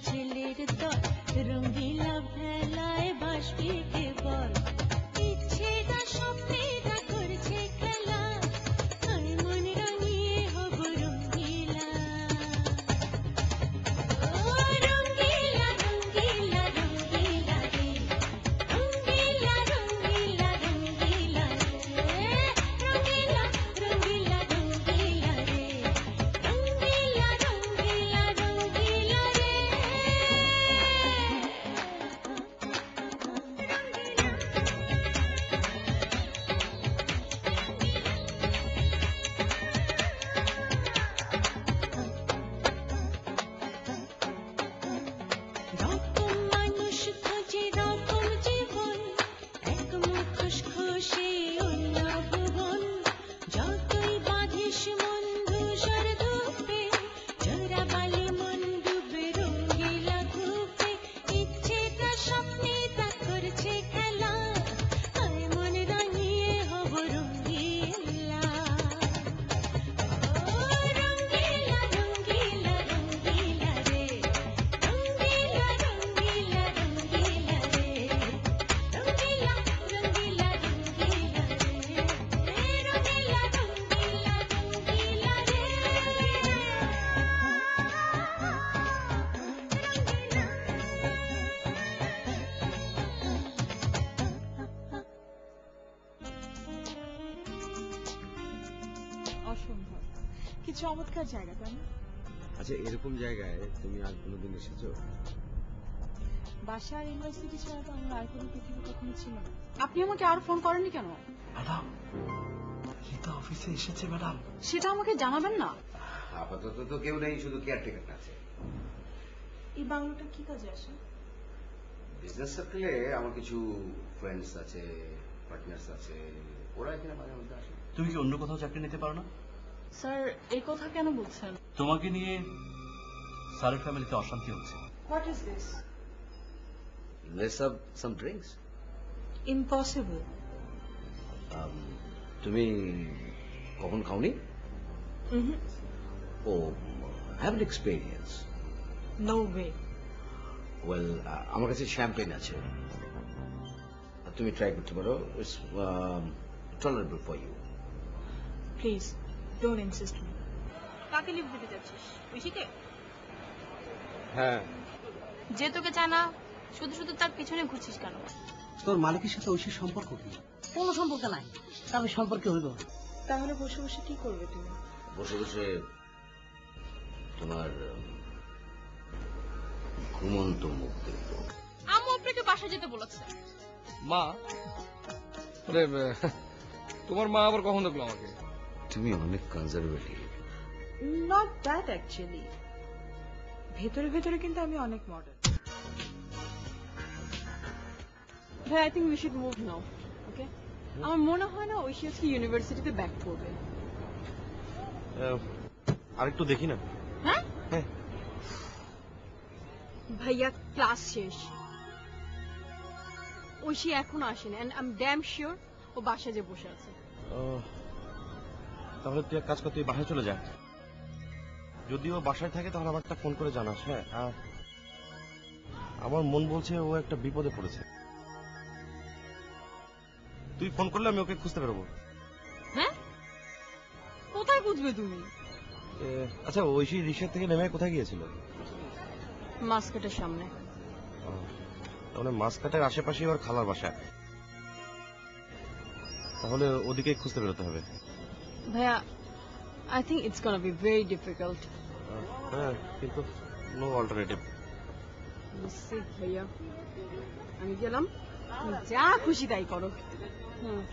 ছেলের দল রঙ্গিলা ভেলায় ভাসবে কেবল ইচ্ছেটা স্বপ্নেটা করছে খেলা আর মন রাঙিয়ে হব রঙ্গিলা ও রঙ্গিলা রঙ্গিলা রঙ্গিলা রে রঙ্গিলা রঙ্গিলা রঙ্গিলা রে রঙ্গিলা রঙ্গিলা রঙ্গিলা রে রঙ্গিলা রঙ্গিলা রঙ্গিলা রে রকম মানুষ খোঁজে রকম জীবন এক মুখোশ খসে অন্য ভুবন যতই বাঁধিস মন ধূসর ধূপে চোরাবালি মন ডুবে রঙ্গিলা ধূপে ইচ্ছেটা স্বপ্নেটা করছে খেলা আর মন রাঙিয়ে হব রঙ্গিলা ও রঙ্গিলা রঙ্গিলা রঙ্গিলা রে রঙ্গিলা রঙ্গিলা রঙ্গিলা রে রঙ্গিলা রঙ্গিলা রঙ্গিলা রে রঙ্গিলা রঙ্গিলা রঙ্গিলা অসম্ভব কি চমৎকার জায়গা তাই না? আচ্ছা, এরকম জায়গায় তুমি আর কোনোদিন এসেছো? বাসা আর ইউনিভার্সিটি ছাড়া তো আমার আর কোনো পৃথিবী কখনো ছিল না। আপনি আমাকে আর ফোন করেননি কেন? ম্যাডাম রীতা অফিসে এসেছে ম্যাডাম। সেটা আমাকে জানাবেন না। আপাতত তো কেউ নেই, শুধু কেয়ারটেকার আছে। এই বাংলোটা কি কাজে আসে? বিজনেস সার্কেলে আমার কিছু ফ্রেন্ডস আছে, পার্টনার্স আছে, ওরা এখানে মাঝে মধ্যে আসে। তুমি কি অন্য কোথাও চাকরি নিতে পারো না? স্যার এই কথা কেন বলছেন? তোমাকে নিয়ে স্যারের ফ্যামিলিতে অশান্তি হচ্ছে। What is this? Let's have some drinks. Impossible. তুমি কখন খাওনি? Oh, have an experience. No way. Well, আমার কাছে শ্যাম্পেন আছে, তুমি ট্রাই করতে পারো। It's tolerable for you. Please don't insist me. কাকে লিভ দিতে যাচ্ছিস? ঐশীকে? হ্যাঁ। যে তোকে চায় না শুধু শুধু তার পিছনে ঘুরছিস কেন? তোর মালিকের সাথে ঐশীর সম্পর্ক কি? কোনো সম্পর্ক নাই, তবে সম্পর্কে হইব। তাহলে বসে বসে কি করবে তুমি? বসে বসে তোমার ঘুমন্ত মুখ দেখবো। আম্মু আপনাকে বাসা যেতে বলেছে। মা? আরে তোমার মা আবার কখন দেখলো আমাকে? তুমি অনেক কনজারভেটিভ। Not that actually. ভেতরে ভেতরে কিন্তু আমি অনেক মডার্ন। ভাই, I think we should move now. Okay? আমার মনে হয় না ঐশী আজকে ইউনিভার্সিটিতে ব্যাক করবে। আরেকটু দেখি না। হ্যাঁ? হ্যাঁ। ভাইয়া ক্লাস শেষ, ঐশী এখন আসেনি, and I am damn sure ও বাসা যে বসে আছে। তাহলে তুই এক কাজ কর, তুই বাসায় চলে যা। যদিও বাসায় থাকে তাহলে আমার একটা ফোন করে জানাস। হ্যাঁ, আর আমার মন বলছে ও একটা বিপদে পড়েছে। তুই ফোন করলে আমি ওকে খুঁজতে বেরোবো। হ্যাঁ? কোথায় খুঁজবে তুমি? আচ্ছা, ঐশী রিক্সা থেকে নেমে কোথায় গিয়েছিল? মাস্কেটের সামনে। তাহলে মাসকাটের আশেপাশেই ওর খালার বাসা, তাহলে ওদিকে খুঁজতে বেরোতে হবে। ভাইয়া, I think it's gonna be very difficult. হ্যাঁ, কিন্তু নো অল্টারনেটিভ। ভাইয়া, আমি গেলাম, তুমি যা খুশি তাই করো। হুম।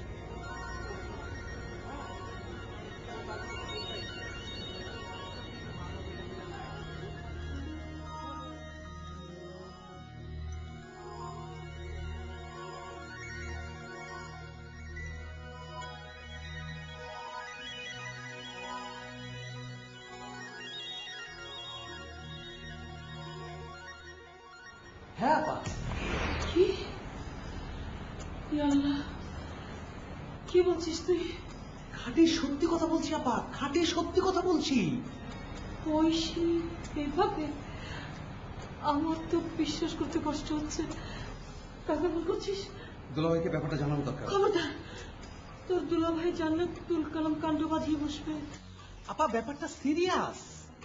হ্যাঁ আপা। কি? আল্লাহ, কি বলছিস তুই? খাঁটি সত্যি কথা বলছি আপা, খাঁটি সত্যি কথা বলছি। ঐশী এভাবে? আমার তো বিশ্বাস করতে কষ্ট হচ্ছে। কাকে ভুল করছিস? দুলাভাইকে ব্যাপারটা জানানো দরকার। খবরদার, তোর দুলাভাই জানলে তুল কালাম কাণ্ড বাজিয়ে বসবে। আপা ব্যাপারটা সিরিয়াস।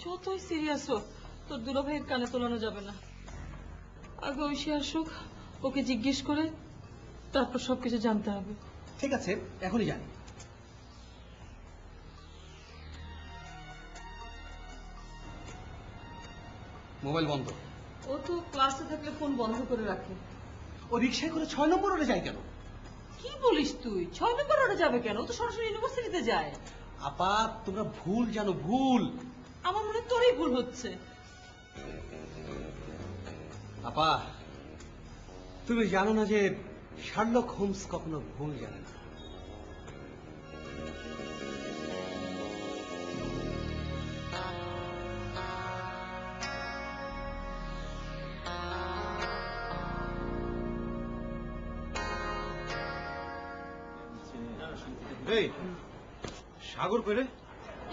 যতই সিরিয়াস হোক, তোর দুলাভাইয়ের কানে তোলানো যাবে না। আগে ঐশী আসুক, ওকে জিজ্ঞেস করে তারপর সবকিছু জানতে হবে। ঠিক আছে, এখনই জানি। মোবাইল বন্ধ। ও তো ক্লাসে থাকলে ফোন বন্ধ করে রাখে। ও রিক্সায় করে 6 নম্বর রোডে যায় কেন? কি বলিস তুই? 6 নম্বর রোডে যাবে কেন? ও তো সরাসরি ইউনিভার্সিটিতে যায়। আপা তোমরা ভুল জানো, ভুল। আমার মনে হয় তোরই ভুল হচ্ছে। আপা তুমি জানো না যে শার্লক হোমস কখনো ভুল জানে না। এই সাগর কইরে?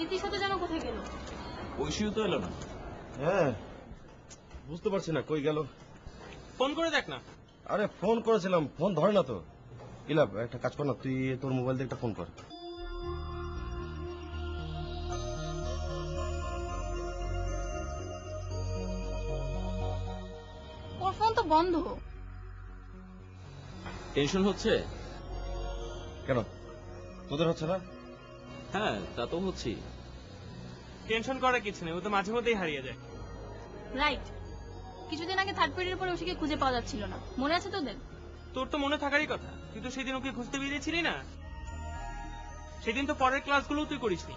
ইতির সাথে যেন কোথায় গেল? ঐশীও তো এলো না। হ্যাঁ, বুঝতে পারছি না কই গেল। ফোন করে দেখ না। আরে ফোন করেছিলাম, ফোন ধরে না তো। ইলা একটা কাজ কর না, তুই তোর মোবাইল দিয়ে একটা ফোন কর। ওর ফোন তো বন্ধ। টেনশন হচ্ছে? কেন, তোদের হচ্ছে না? হ্যাঁ, তা তো হচ্ছি। টেনশন করার কিছু নেই, ও তো মাঝে মধ্যেই হারিয়ে যায়। রাইট। কিছুদিন আগে থার্ড পিরিয়ডের পরে ওকে খুঁজে পাওয়া যাচ্ছিল না, মনে আছে তোদের? তোর তো মনে থাকারই কথা, তুই তো সেদিন ওকে খুঁজতে বেরিয়েছিলি না। সেদিন তো পরের ক্লাসগুলো তুই করিসনি।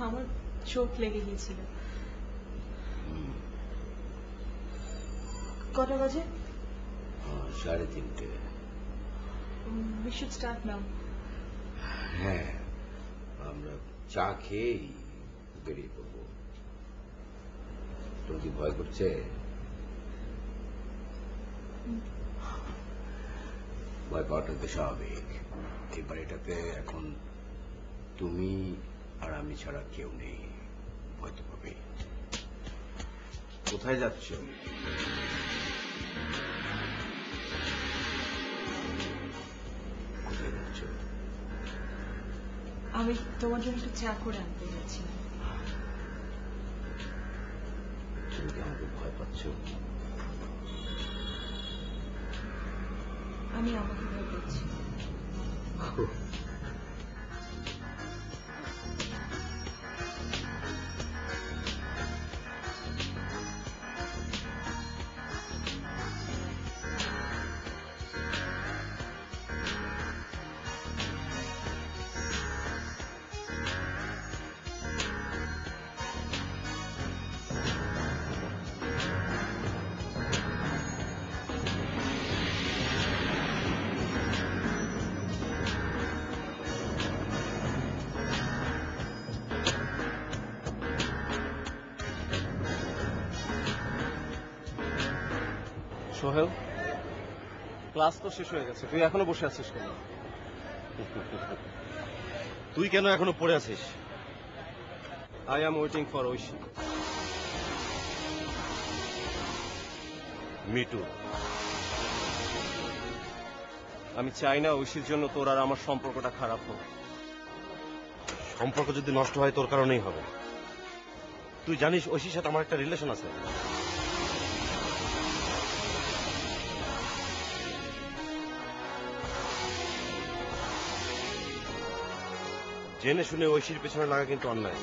আমার চোট লেগে গিয়েছিল। কটা বাজে? 3:30। We should start now. হ্যাঁ, আমরা চা খেয়েই বেরিয়ে পড়বো। তোর কি ভয় করছে? ভয় পাওয়াটা তো স্বাভাবিক। এই বাড়িটাতে এখন তুমি আর আমি ছাড়া কেউ নেই, ভয় তো পাবে। কোথায় যাচ্ছ? কোথায় যাচ্ছ? আমি তোমার জন্য একটু চা করে আনতে যাচ্ছি। তুমি কি আমাকে ভয় পাচ্ছ? আমি আমাকে ভয় পাচ্ছি। সোহেল, ক্লাস তো শেষ হয়ে গেছে, তুই এখনো বসে আছিস কেন? তুই কেন এখনো পড়ে আছিস? I am waiting for Aishi. Mitu, আমি চাই না ঐশীর জন্য তোর আর আমার সম্পর্কটা খারাপ হোক। সম্পর্ক যদি নষ্ট হয় তোর কারণেই হবে। তুই জানিস ঐশীর সাথে আমার একটা রিলেশন আছে। জেনে শুনে ঐশীর পেছনে লাগা কিন্তু অন্যায়।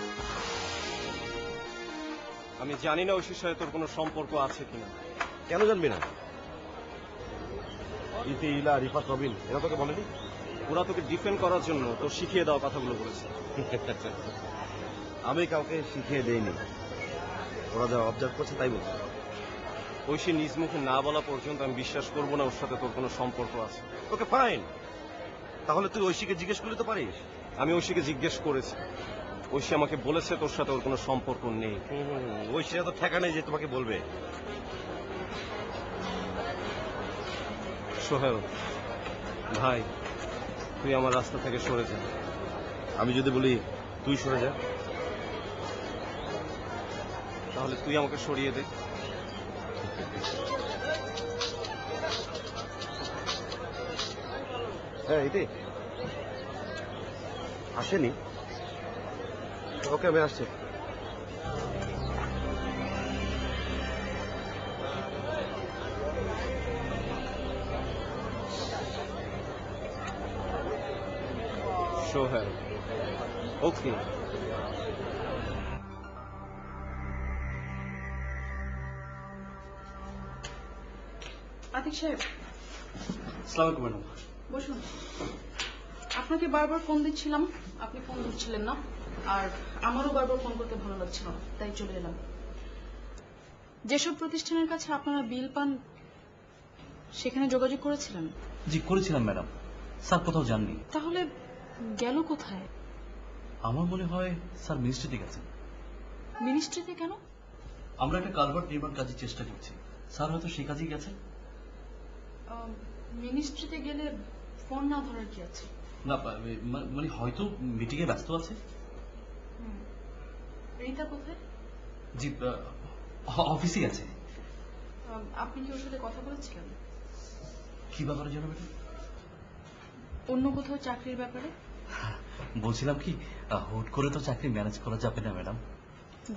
আমি জানি না ঐশীর সাথে তোর কোনো সম্পর্ক আছে কিনা। কেন জানবি না? ইতি, ইলা, রিফাত, রবিন এরা তোকে বলেনি? ওরা তোকে ডিফেন্ড করার জন্য তোর শিখিয়ে দেওয়া কথাগুলো বলেছে। আমি কাউকে শিখিয়ে দেইনি, ওরা যা অবজার্ভ করছে তাই বলছে। ঐশী নিজ মুখে না বলা পর্যন্ত আমি বিশ্বাস করবো না ওর সাথে তোর কোনো সম্পর্ক আছে। ওকে ফাইন, তাহলে তুই ঐশীকে জিজ্ঞেস করলে তো পারিস। আমি ঐশীকে জিজ্ঞেস করেছি, ঐশী আমাকে বলেছে তোর সাথে ওর কোনো সম্পর্ক নেই। ঐশীরা তো ঠেকা নেই যে তোমাকে বলবে। সোহেল ভাই, তুই আমার রাস্তা থেকে সরে যা। আমি যদি বলি তুই সরে যা, তাহলে তুই আমাকে সরিয়ে দে। হ্যাঁ এতে আসেনি। ওকে আমি আসছি। সোহেল ওকে। আতিক সাহেব, আসসালামু আলাইকুম ম্যাডাম। বসুন। আপনাকে বারবার ফোন দিচ্ছিলাম, আপনি ফোন ধরছিলেন না, আর আমারও বারবার ফোন করতে ভালো লাগছিল না, তাই চলে এলাম। যেসব প্রতিষ্ঠানের কাছে আপনারা বিল পান সেখানে যোগাযোগ করেছিলেন? জি করেছিলাম ম্যাডাম, স্যার কোথাও যাননি। তাহলে গেল কোথায়? আমার মনে হয় স্যার মিনিস্ট্রিতে গেছেন। মিনিস্ট্রিতে কেন? আমরা একটা কালভার্ট নির্মাণ কাজের চেষ্টা করছি, স্যার হয়তো সেই কাজেই গেছেন। মিনিস্ট্রিতে গেলে ফোন না ধরার কি আছে? না মানে হয়তো মিটিং এ ব্যস্ত আছে। রীতা কোথায়? জি অফিসে গেছে। আপনি কি ওর সাথে কথা বলেছিলেন? কি ব্যাপারে জানো ম্যাডাম? অন্য কোথাও চাকরির ব্যাপারে? বলছিলাম কি, হুট করে তো চাকরি ম্যানেজ করা যাবে না ম্যাডাম।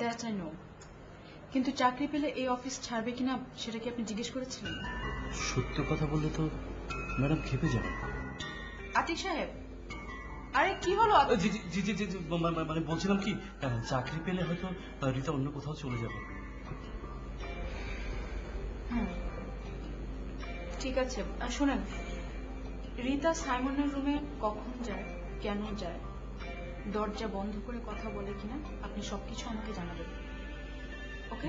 দ্যাট আই নো, কিন্তু চাকরি পেলে এই অফিস ছাড়বে কিনা সেটা কি আপনি জিজ্ঞেস করেছিলেন? সত্য কথা বললে তো ম্যাডাম খেপে যাবেন। আতিক সাহেব, আরে কি হলো? জি জি জি জি জি, মানে বলছিলাম কি, চাকরি পেলে হয়তো রীতা অন্য কোথাও চলে যাবে। ঠিক আছে, শোনেন, রীতা সাইমনের রুমে কখন যায়, কেন যায়, দরজা বন্ধ করে কথা বলে কিনা আপনি সবকিছু আমাকে জানাবেন। ওকে?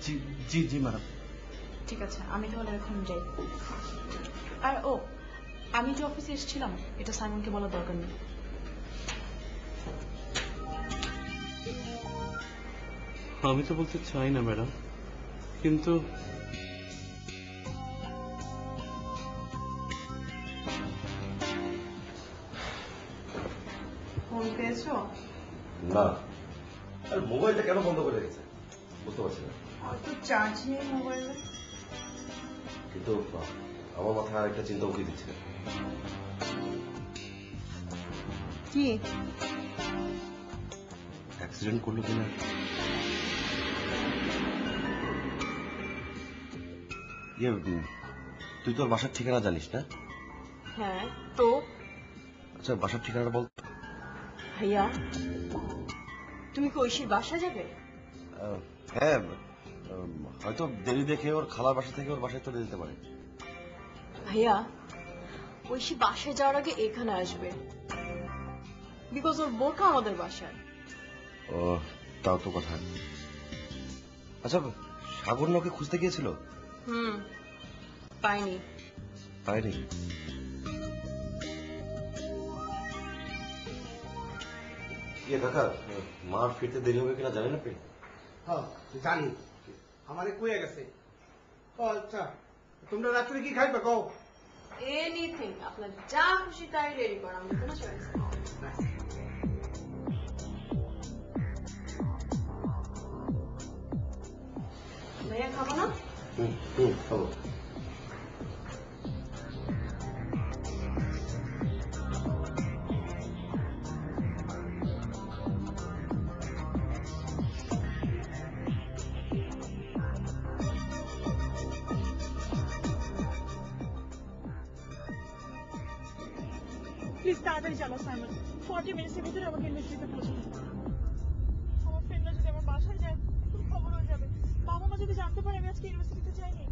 জি জি জি ম্যাডাম। ঠিক আছে, আমি তাহলে এখন যাই। আর আমি যে অফিসে এসেছিলাম এটা সাইমনকে বলার দরকার নেই। আমি তো বলতে চাই না ম্যাডাম, কিন্তু ফোন পেয়েছো? না, আর মোবাইলটা কেন বন্ধ করে রেখেছে বুঝতে পারছি না। হয়তো চার্জ নেই মোবাইলে। কিন্তু আমার মাথায় আরেকটা চিন্তা উঠে দিচ্ছে। কি? অ্যাক্সিডেন্ট করলো কিনা। তুই তোর বাসার ঠিকানা জানিস না? হ্যাঁ তো আচ্ছা বাসার ঠিকানাটা বল। ভাইয়া, তুমি কি ঐশীর বাসা যাবে? হ্যাঁ, হয়তো দেরি দেখে ওর খালার বাসা থেকে ওর বাসায় চলে যেতে পারে। ভাইয়া, ঐশী বাসায় যাওয়ার আগে এখানে আসবে, বিকজ ওর বোরকা আমাদের বাসায়। ও তাও তো কথা। আচ্ছা সাগর ওকে খুঁজতে গিয়েছিল? পাইনি। পাইনি? কাকা, মার ফিরতে দেরি হবে কিনা জানেন আপনি? হ্যাঁ জানি, আমারে কইয়া গেছে। আচ্ছা তোমরা রাত্রে কি খাইবে কও? এনিথিং, আপনার যা খুশি তাই রেডি কর, আমি কোনো চয়েস নেই। ভাইয়া খাবো না? খাবো। তাড়াতাড়ি চালো সাইমন, 40 মিনিটের ভিতরে আমাকে ইউনিভার্সিটিতে পৌঁছাতে হবে। আমার ফ্রেন্ডরা যদি আমার বাসায় যায় খুব খবর হয়ে যাবে। বাবা মা যদি জানতে পারে আমি আজকে ইউনিভার্সিটিতে যাইনি,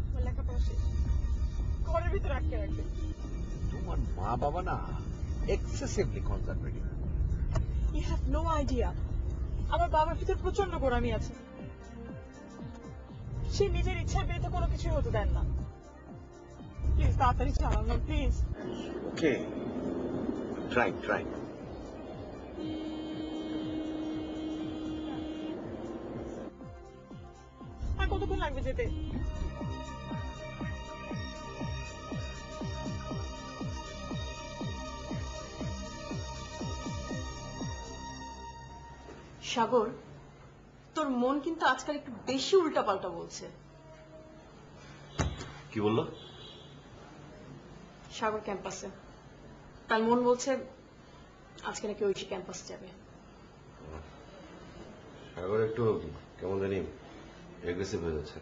আমার লেখাপড়া শেষ, ঘরের ভিতরে আটকে রাখবে। তোমার মা বাবা না excessively conservative. You have no idea, আমার বাবার ভিতর প্রচন্ড গোড়ামি আছে। সে নিজের ইচ্ছার বিরুদ্ধে কোনো কিছু হতে দেন না। প্লিজ তাড়াতাড়ি চালান না, প্লিজ। Okay, try. আর কতক্ষণ লাগবে যেতে? সাগর, তোর মন কিন্তু আজকাল একটু বেশি উল্টাপাল্টা বলছে। কি বললো? সাগর ক্যাম্পাসে, তার মন বলছে আজকে নাকি ঐশী ক্যাম্পাস যাবে। সাগর একটু কেমন জানি এগ্রেসিভ হয়ে যাচ্ছে।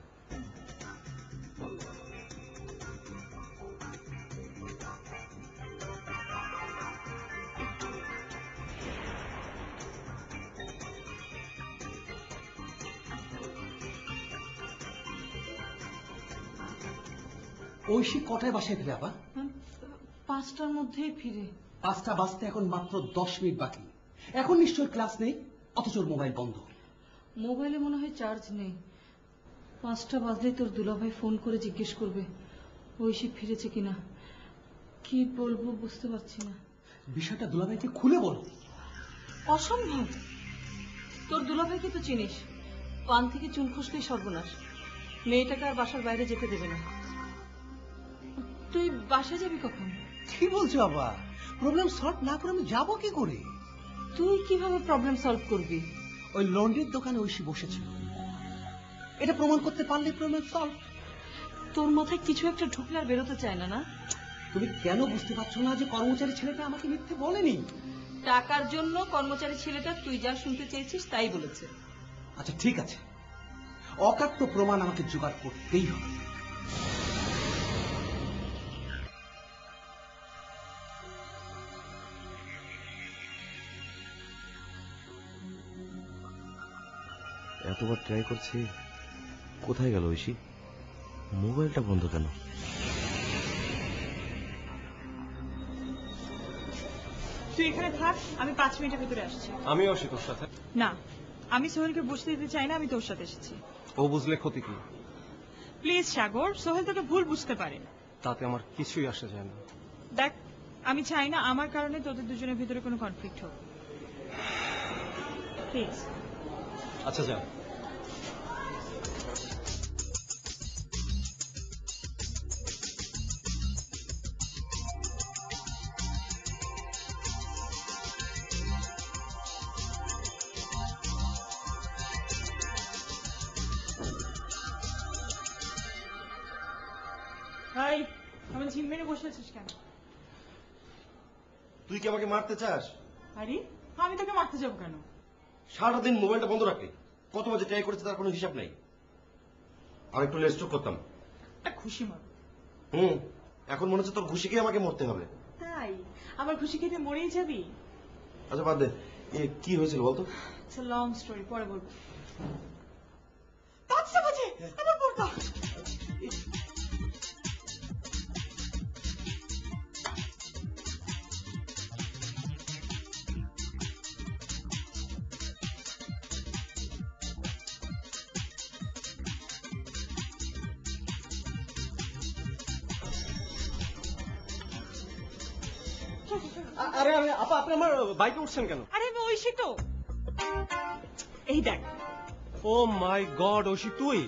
ঐশী কটায় বাসায় ফিরে আবার? 5টার মধ্যেই ফিরে। 5টা বাজতে এখন মাত্র 10 মিনিট বাকি। এখন নিশ্চয় ক্লাস নেই, অথচ ওর মোবাইল বন্ধ। মোবাইলে মনে হয় চার্জ নেই। 5টা বাজলেই তোর দুলাভাই ফোন করে জিজ্ঞেস করবে ঐশী ফিরেছে কিনা। কি বলবো বুঝতে পারছি না। বিষয়টা দুলাভাইকে খুলে বলো। অসম্ভব, তোর দুলাভাইকে তো চিনিস, পান থেকে চুন খসলেই সর্বনাশ। মেয়েটাকে আর বাসার বাইরে যেতে দেবে না। তুই বাসা যাবি কখন? কি বলছো আবার? প্রবলেম সলভ না করে আমি যাবো কি করে? তুই কিভাবে প্রবলেম সলভ করবি? ওই লন্ড্রির দোকানে ঐশী বসেছিল, এটা প্রমাণ করতে পারলে প্রবলেম সলভ। তোর মাথায় কিছু একটা ঢুকলে আর বেরোতে চায় না। না, তুমি কেন বুঝতে পারছো না যে কর্মচারী ছেলেটা আমাকে মিথ্যে বলেনি? টাকার জন্য কর্মচারী ছেলেটা তুই যা শুনতে চেয়েছিস তাই বলেছে। আচ্ছা ঠিক আছে, অকাট্য প্রমাণ আমাকে জোগাড় করতেই হবে। এতবার ট্রাই করছি, কোথায় গেল ঐশী? মোবাইলটা বন্ধ কেন? তুই এখানে থাক, আমি 5 মিনিটের ভিতরে আসছি। আমিও আসি তোর সাথে। না, আমি সোহেলকে বুঝতে দিতে চাই না আমি তোর সাথে এসেছি। ও বুঝলে ক্ষতি কি? প্লিজ সাগর, সোহেল তোকে ভুল বুঝতে পারে। তাতে আমার কিছুই আসে যায় না। দেখ, আমি চাই না আমার কারণে তোদের দুজনের ভিতরে কোনো কনফ্লিক্ট হোক। প্লিজ। আচ্ছা যা। হাই, আমি ঝিম মেরে বসে আছিস কেন? তুই কি আমাকে মারতে চাস? আরে আমি তোকে মারতে যাবো কেন? সারাটা দিন মোবাইলটা বন্ধ রাখলি, কত বাজে ট্রাই করেছে তার কোনো হিসাব নেই। আর একটু রেস্ট করতাম। একটা খুশি মার। এখন মনে হচ্ছে তোর ঘুষি খেয়ে আমাকে মরতে হবে। তাই আমার খুশি খেতে মরেই যাবি? আচ্ছা বাদ দে, কি হয়েছিল বলতো? ইটস আ লং স্টোরি, পরে বলবো। তাচ্ছে বাজে আমার বোরকা। আরে আরে আপা, আপনি আমার বাইকে উঠছেন কেন? আরে আমি ঐশী তো। এই দেখ। ও মাই গড, ঐশী তুই?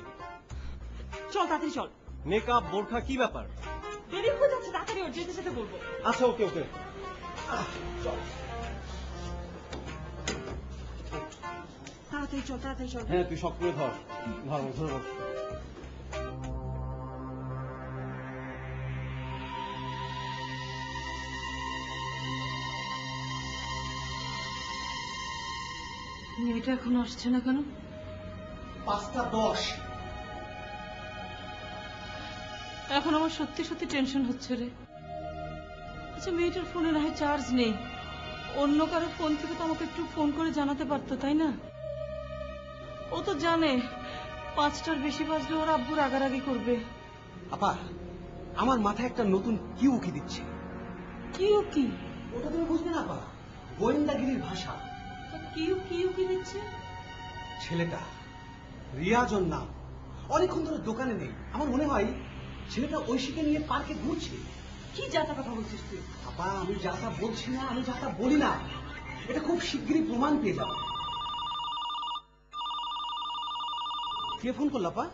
চল তাড়াতাড়ি চল। মেকআপ, বোরখা, কি ব্যাপার? দেরি হয়ে যাচ্ছে, তাড়াতাড়ি ওর যেতে যেতে বলবো। আচ্ছা ওকে ওকে। তাড়াতাড়ি চল, তাড়াতাড়ি চল। হ্যাঁ তুই শক্ত করে ধর। ধর ধর ধর। মেয়েটা এখন আসছে না কেন? 5টা 10। এখন আমার সত্যি সত্যি টেনশন হচ্ছে রে। আচ্ছা, মেয়েটার ফোনে না হয় চার্জ নেই, অন্য কারো ফোন থেকে তো আমাকে একটু ফোন করে জানাতে পারতো, তাই না? ও তো জানে 5টার বেশি বাজলে ওর আব্বু রাগারাগি করবে। আপা, আমার মাথায় একটা নতুন কি উকি দিচ্ছে। কি ও কি? ওটা তুমি বুঝবে না আপা, গোয়েন্দাগিরির ভাষা। কি দিচ্ছে? ছেলেটা রিয়াজ ওর নাম, অনেকক্ষণ ধরে দোকানে নেই। আমার মনে হয় ছেলেটা ঐশীকে নিয়ে পার্কে ঘুরছে। কি যাতা কথা বলছিস তুই? আপা, আমি যা তা বলছি না, আমি যা তা বলি না, এটা খুব শিগগিরই প্রমাণ পেয়ে যাবে। কে ফোন করল আপা?